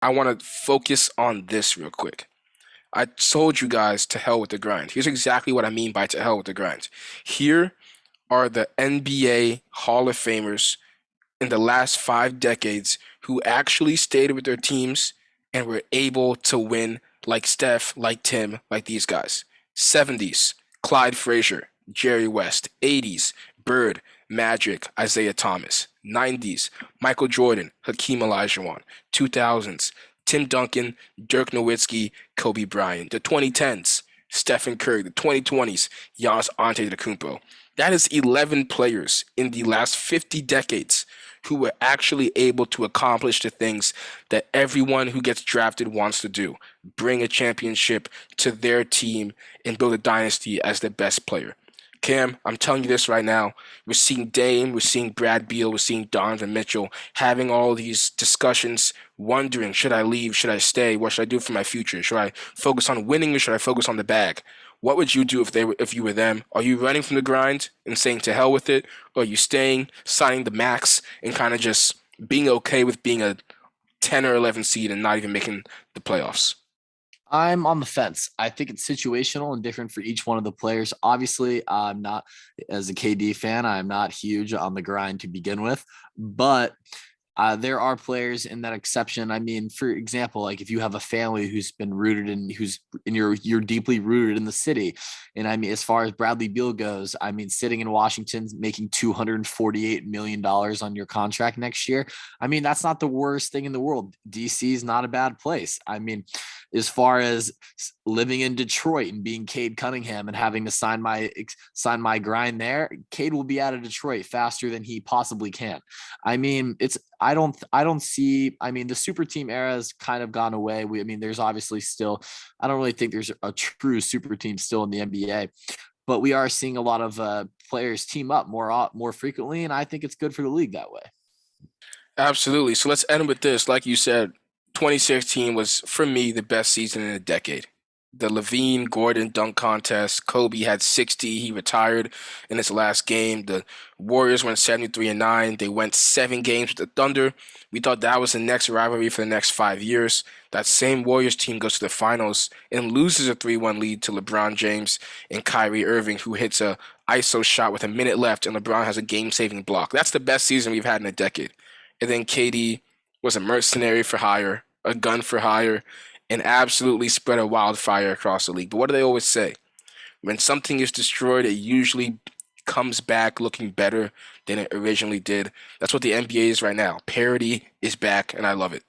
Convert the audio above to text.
I want to focus on this real quick. I told you guys to hell with the grind. Here's exactly what I mean by to hell with the grind. Here are the NBA Hall of Famers in the last 5 decades who actually stayed with their teams and were able to win, like Steph, like Tim, like these guys. 70s, Clyde Frazier, Jerry West. 80s, Bird, Magic, Isaiah Thomas. 90s, Michael Jordan, Hakeem Olajuwon. 2000s, Tim Duncan, Dirk Nowitzki, Kobe Bryant. The 2010s, Stephen Curry. The 2020s, Giannis Antetokounmpo. That is 11 players in the last 50 decades who were actually able to accomplish the things that everyone who gets drafted wants to do: bring a championship to their team and build a dynasty as the best player. Cam, I'm telling you this right now. We're seeing Dame, we're seeing Brad Beal, we're seeing Donovan Mitchell having all these discussions, wondering, should I leave? Should I stay? What should I do for my future? Should I focus on winning or should I focus on the bag? What would you do if you were them? Are you running from the grind and saying to hell with it? Or are you staying, signing the max, and kind of just being okay with being a 10 or 11 seed and not even making the playoffs? I'm on the fence. I think it's situational and different for each one of the players. Obviously, I'm not, as a KD fan, I'm not huge on the grind to begin with, but there are players in that exception. I mean, for example, like if you have a family who's been rooted in, who's and you're deeply rooted in the city, and I mean, as far as Bradley Beal goes, I mean, sitting in Washington making $248 million on your contract next year, I mean, that's not the worst thing in the world. DC is not a bad place. I mean, as far as living in Detroit and being Cade Cunningham and having to sign my grind there, Cade will be out of Detroit faster than he possibly can. I mean, it's I don't see. I mean, the super team era has kind of gone away. I mean, there's obviously still. I don't really think there's a true super team still in the NBA, but we are seeing a lot of players team up more frequently, and I think it's good for the league that way. Absolutely. So let's end with this. Like you said, 2016 was, for me, the best season in a decade. The Levine Gordon dunk contest. Kobe had 60. He retired in his last game. The Warriors went 73-9. They went 7 games with the Thunder. We thought that was the next rivalry for the next 5 years. That same Warriors team goes to the finals and loses a 3-1 lead to LeBron James and Kyrie Irving, who hits a ISO shot with a minute left, and LeBron has a game-saving block. That's the best season we've had in a decade. And then KD was a mercenary for hire, a gun for hire, and absolutely spread a wildfire across the league. But what do they always say? When something is destroyed, it usually comes back looking better than it originally did. That's what the NBA is right now. Parity is back, and I love it.